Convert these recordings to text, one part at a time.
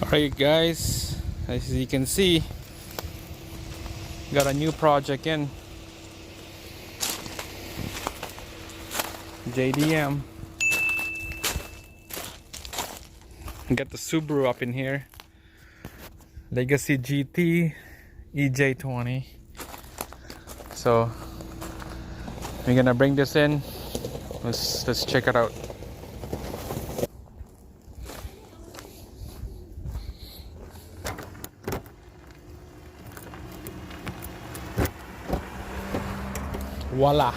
Alright guys, as you can see, got a new project in JDM. Got the Subaru up in here, Legacy GT Ej20. So we're gonna bring this in. Let's check it out. Voila!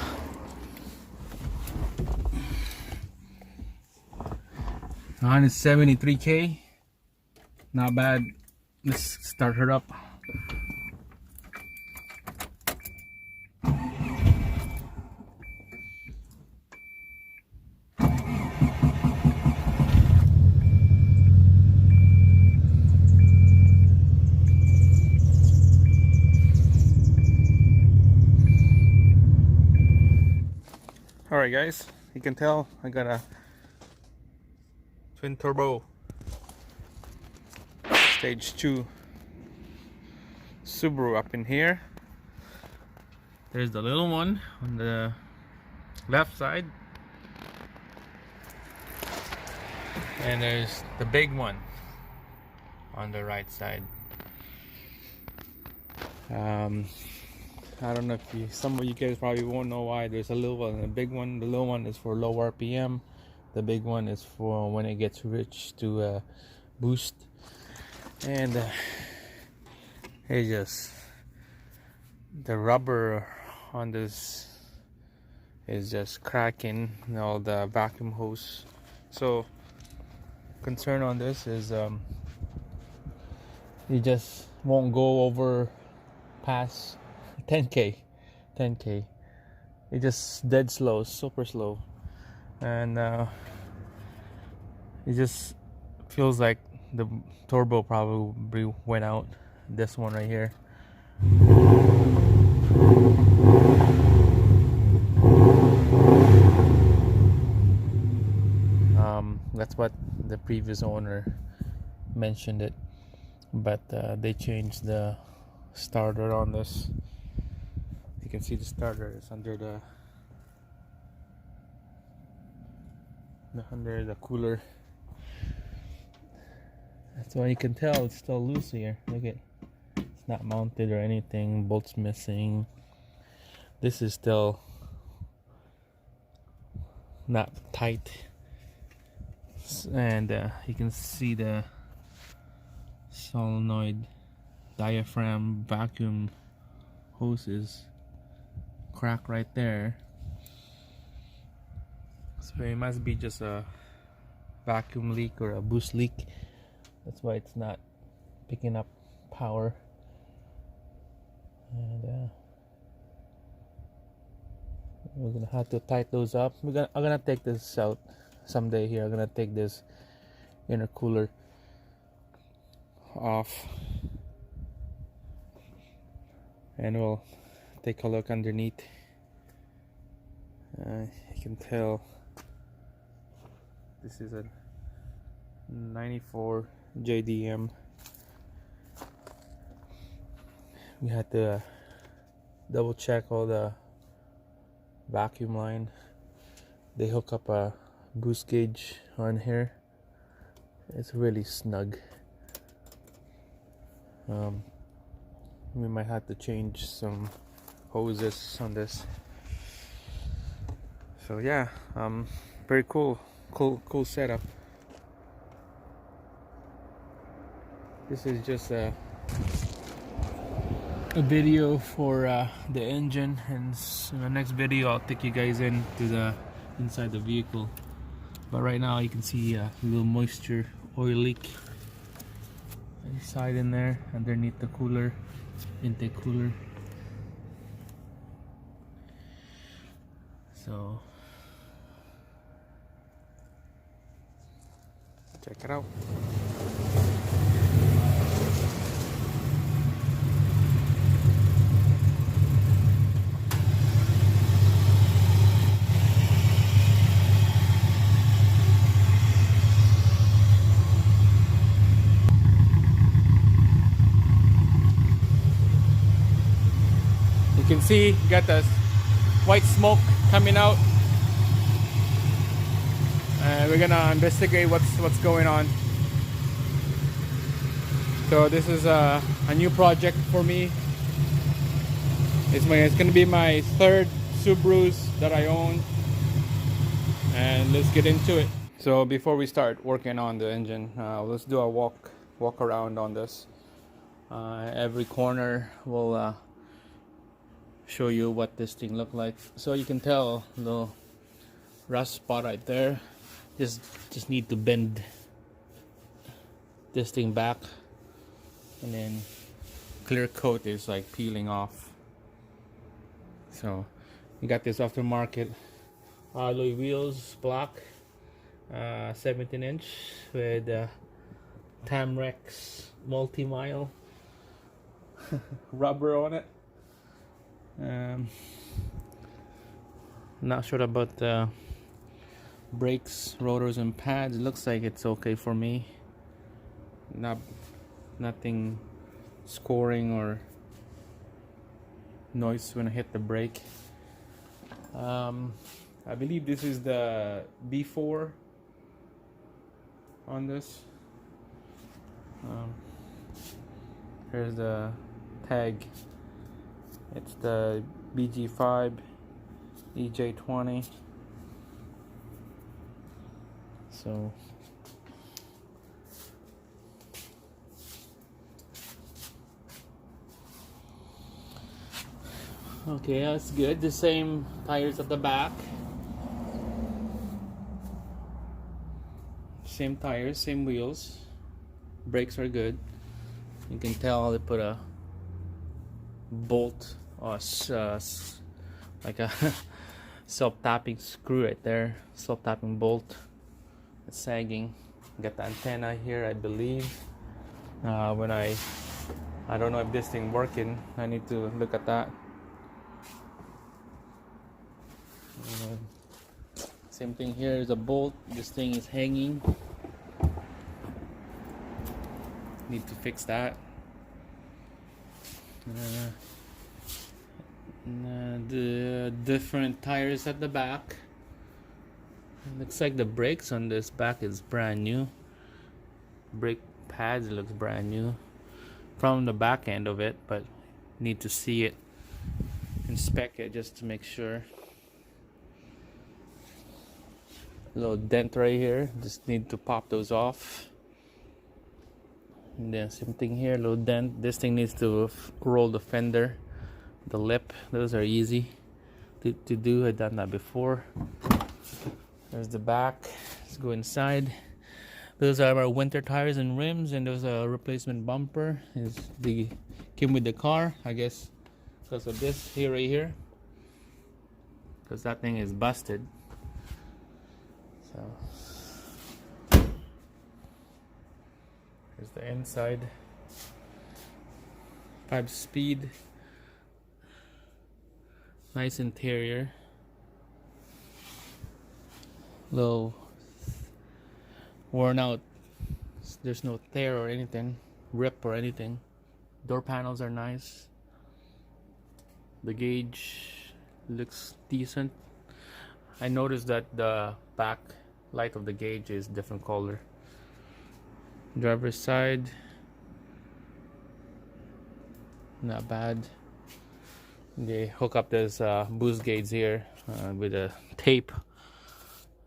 173K. Not bad. Let's start her up. Alright guys, you can tell I got a twin turbo stage 2 Subaru up in here. There's the little one on the left side, and there's the big one on the right side. I don't know if some of you guys probably won't know why there's a little one and a big one. The little one is for low RPM. The big one is for when it gets rich to boost. And it just, the rubber on this is just cracking, all the vacuum hose. So concern on this is you just won't go over past 10k. It just dead slow, super slow, and it just feels like the turbo probably went out. This one right here. That's what the previous owner mentioned it, but they changed the starter on this. You can see the starter is under the cooler. That's why you can tell it's still loose here. Look at, it's not mounted or anything. Bolts missing. This is still not tight, and you can see the solenoid diaphragm vacuum hoses crack right there. So it must be just a vacuum leak or a boost leak. That's why it's not picking up power. And we're gonna have to tighten those up. I'm gonna take this out someday here. I'm gonna take this intercooler off, and we'll take a look underneath. You can tell this is a 94 JDM. We had to double check all the vacuum line. They hook up a boost gauge on here. It's really snug. We might have to change some hoses on this. So yeah, very cool setup. This is just a video for the engine, and in the next video I'll take you guys into the inside the vehicle. But right now you can see a little moisture oil leak inside in there underneath the cooler, intake cooler. So check it out. can see, got the white smoke coming out. We're gonna investigate what's going on. So this is a new project for me. It's gonna be my third Subarus that I own, and let's get into it. So before we start working on the engine, let's do a walk around on this. Every corner will show you what this thing look like. So you can tell the rust spot right there. Just need to bend this thing back, and then clear coat is like peeling off. So you got this aftermarket alloy wheels, black, 17-inch with Tamrex multi-mile rubber on it. Not sure about the brakes, rotors, and pads. It looks like it's okay for me. Nothing scoring or noise when I hit the brake. I believe this is the B4 on this. Here's the tag. It's the BG5 Ej20. So okay, that's good. The same tires at the back. Same tires, same wheels. Brakes are good. You can tell they put a bolt or like a self-tapping screw right there. Self-tapping bolt. It's sagging. Got the antenna here, I believe. When I don't know if this thing working. I need to look at that. Same thing here is a bolt. This thing is hanging. Need to fix that. The different tires at the back. Looks like the brakes on this back is brand new. Brake pads looks brand new from the back end of it, but need to see it, inspect it just to make sure. A little dent right here, just need to pop those off. And then same thing here, little dent. This thing needs to roll the fender, the lip. Those are easy to do. I've done that before. There's the back. Let's go inside. Those are our winter tires and rims, and there's a replacement bumper. Came with the car, I guess, because of this here, right here, because that thing is busted. So here's the inside. 5-speed. Nice interior. Low worn out. There's no tear or anything, rip or anything. Door panels are nice. The gauge looks decent. I noticed that the back light of the gauge is different color. Driver's side, not bad. They hook up this boost gauge here with a tape.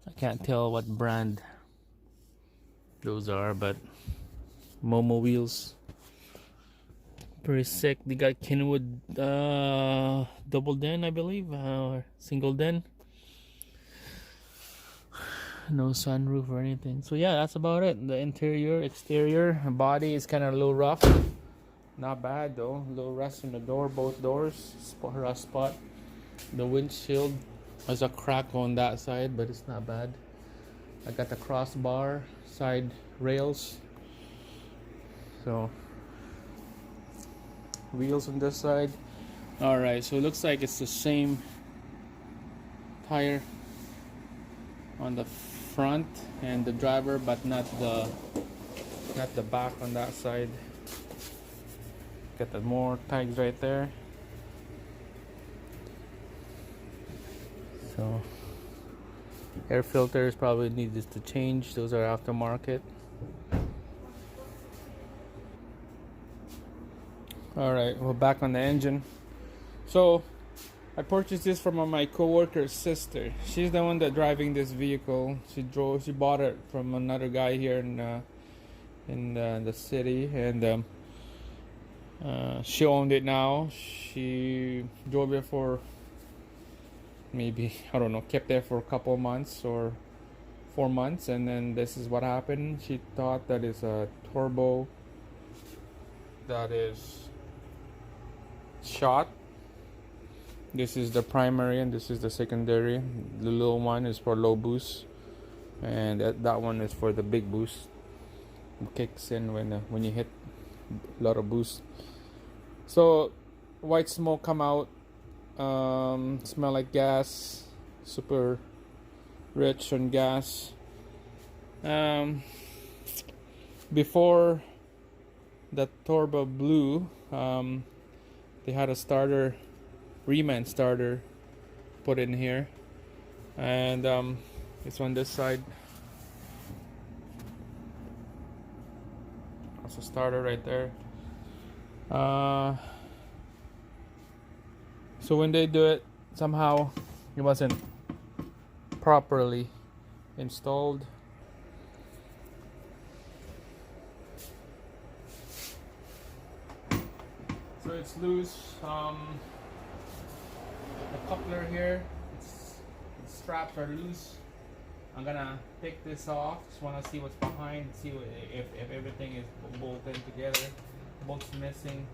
I can't tell what brand those are, but Momo wheels. Pretty sick. They got Kenwood double den, I believe, or single den. No sunroof or anything. So yeah, that's about it. The interior, exterior, body is kind of a little rough. Not bad though. A little rust in the door, both doors. Rust spot. The windshield has a crack on that side, but it's not bad. I got the crossbar, side rails. So wheels on this side. Alright, so it looks like it's the same tire on the front and the driver, but not the back on that side. Got the more tags right there. So air filters probably needed to change. Those are aftermarket. All right, we're back on the engine. So I purchased this from my co-worker's sister. She's the one that driving this vehicle. She bought it from another guy here in the city, and she owned it now. She drove it for maybe, I don't know, kept it for a couple months or 4 months, and then this is what happened. She thought that is a turbo that is shot. This is the primary and this is the secondary. The little one is for low boost, and that one is for the big boost. It kicks in when you hit a lot of boost. So white smoke come out, smell like gas, super rich on gas. Before the turbo blew, they had a starter, reman starter, put in here, and it's on this side. That's a starter right there. So when they do it, somehow it wasn't properly installed. So it's loose. The coupler here, the straps are loose. I'm gonna take this off. Just wanna see what's behind, see if everything is bolted together. Bolts missing.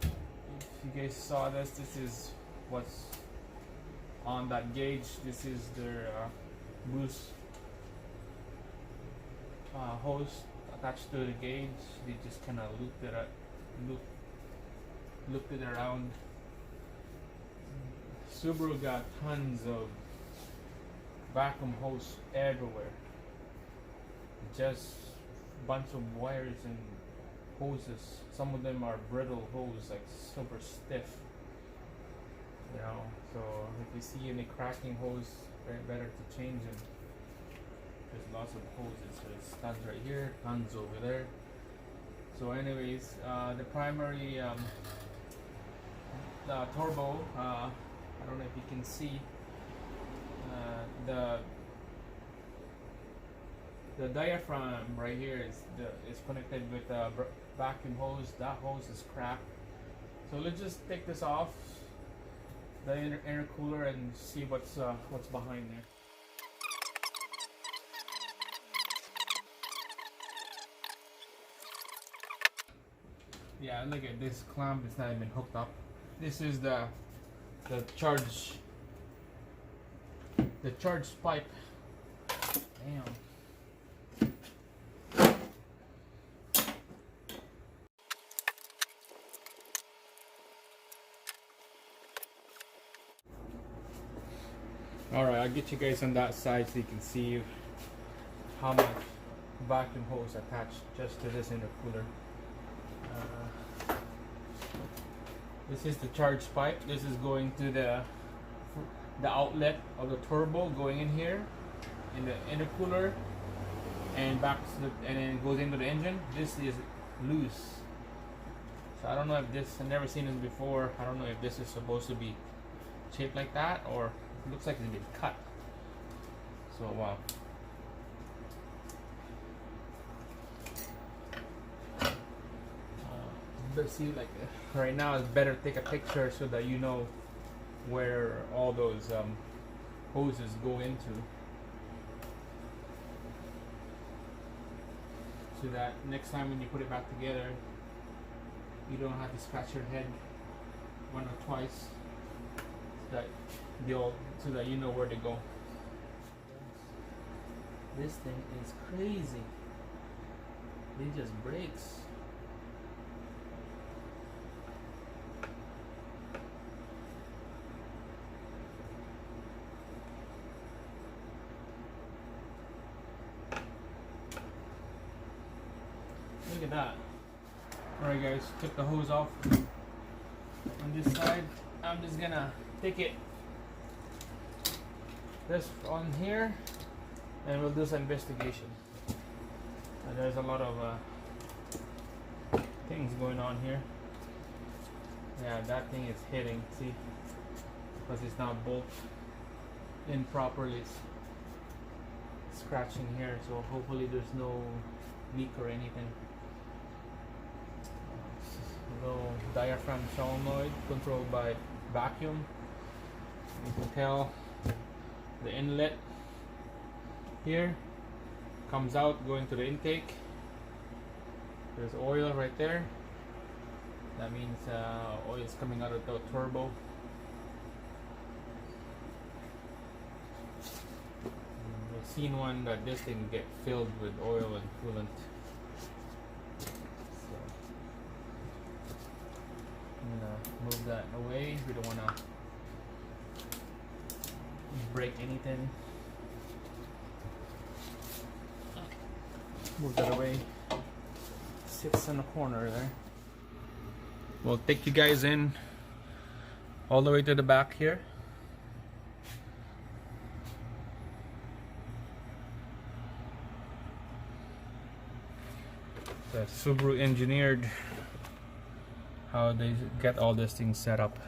If you guys saw this is what's on that gauge. This is their boost hose attached to the gauge. They just kind of looped it around. Subaru got tons of vacuum hose everywhere. Just bunch of wires and hoses. Some of them are brittle hose, like super stiff. You know, so if you see any cracking hose, better to change them. There's lots of hoses. There's tons right here, tons over there. So anyways, the primary turbo, I don't know if you can see, the diaphragm right here is connected with the vacuum hose. That hose is cracked. So let's just take this off the intercooler and see what's behind there. Yeah, look at this clamp. It's not even hooked up. This is the charge pipe. Damn. Alright, I'll get you guys on that side so you can see how much vacuum hose attached just to this intercooler. This is the charge pipe. This is going to the outlet of the turbo, going in here in the intercooler and back to and then it goes into the engine. This is loose. So I don't know if this, I've never seen this before. I don't know if this is supposed to be shaped like that or it looks like it's been cut. So wow. But see, like right now it's better to take a picture so that you know where all those hoses go into, so that next time when you put it back together you don't have to scratch your head one or twice, so that you know where to go. This thing is crazy. It just breaks. Look at that. Alright guys, took the hose off on this side. I'm just gonna take it this on here and we'll do some investigation. There's a lot of things going on here. Yeah, that thing is hitting, see, because it's not bolted in properly. It's scratching here, so hopefully there's no leak or anything. Little diaphragm solenoid controlled by vacuum. You can tell the inlet here comes out going to the intake. There's oil right there. That means oil is coming out of the turbo. I've seen one that this thing get filled with oil and coolant. So I'm gonna move that away. We don't wanna break anything. Move that away. Sits in the corner there. We'll take you guys in all the way to the back here. The Subaru engineered how they get all these things set up.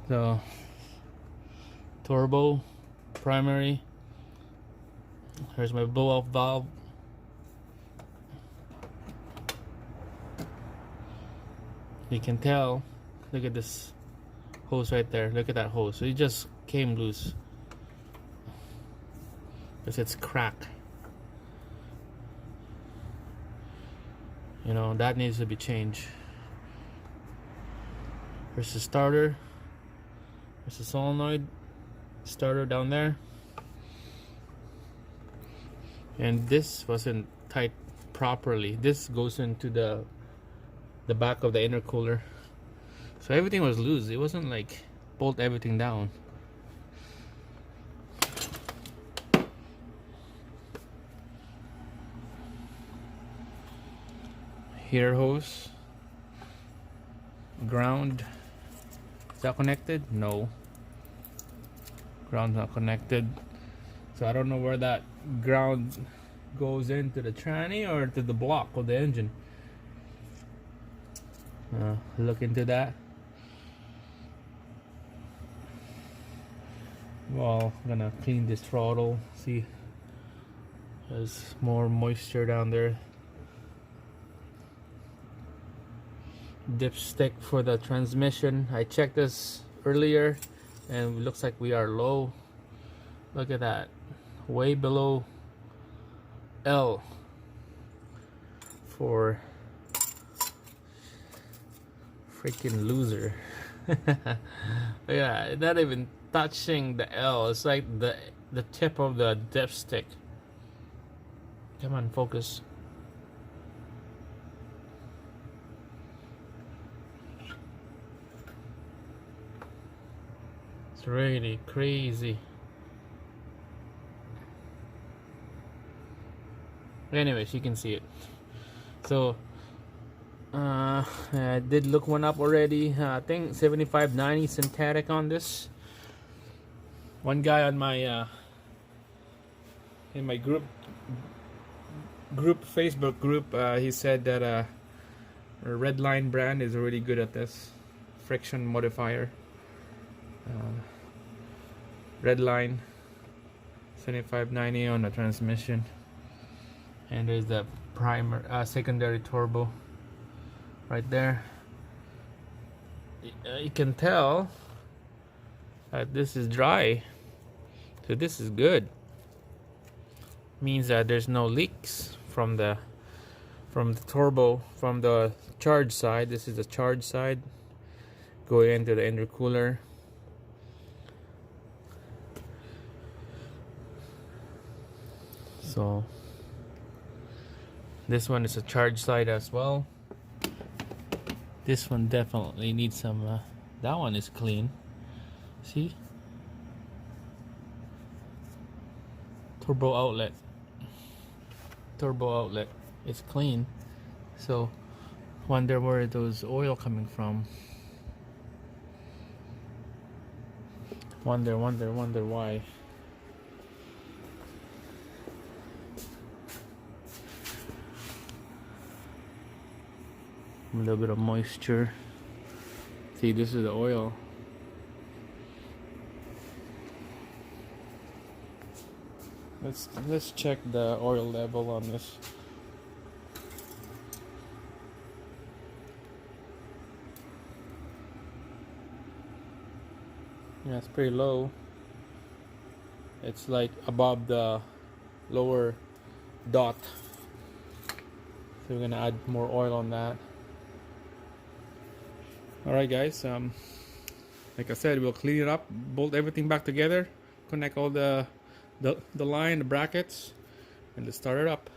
So turbo, primary. Here's my blow off valve. You can tell, look at this hose right there. Look at that hose. So it just came loose because it's cracked. You know, that needs to be changed. Here's the starter. There's a solenoid starter down there, and this wasn't tight properly. This goes into the back of the intercooler, so everything was loose. It wasn't like bolt everything down. Heater hose, ground. Is that connected? No. Ground's not connected. So I don't know where that ground goes into the tranny or to the block of the engine. Look into that. Well, I'm gonna clean this throttle. See, there's more moisture down there. Dipstick for the transmission. I checked this earlier and it looks like we are low. Look at that, way below L for freaking loser. Yeah, not even touching the L. It's like the tip of the dipstick. Come on, focus. It's really crazy. Anyways, you can see it. So I did look one up already. I think 7590 synthetic on this. One guy on my in my Facebook group, he said that a Redline brand is really good at this friction modifier. Redline 7590 on the transmission, and there's the secondary turbo right there. You can tell that this is dry, so this is good. Means that there's no leaks from the turbo, from the charge side. This is the charge side going into the intercooler. So this one is a charge side as well. This one definitely needs some that one is clean. See, turbo outlet, it's clean. So wonder where those oil coming from. Wonder why. A little bit of moisture. See, this is the oil. Let's check the oil level on this. Yeah, it's pretty low. It's like above the lower dot. So we're gonna add more oil on that. Alright guys, like I said, we'll clean it up, bolt everything back together, connect all the line, the brackets, and let's start it up.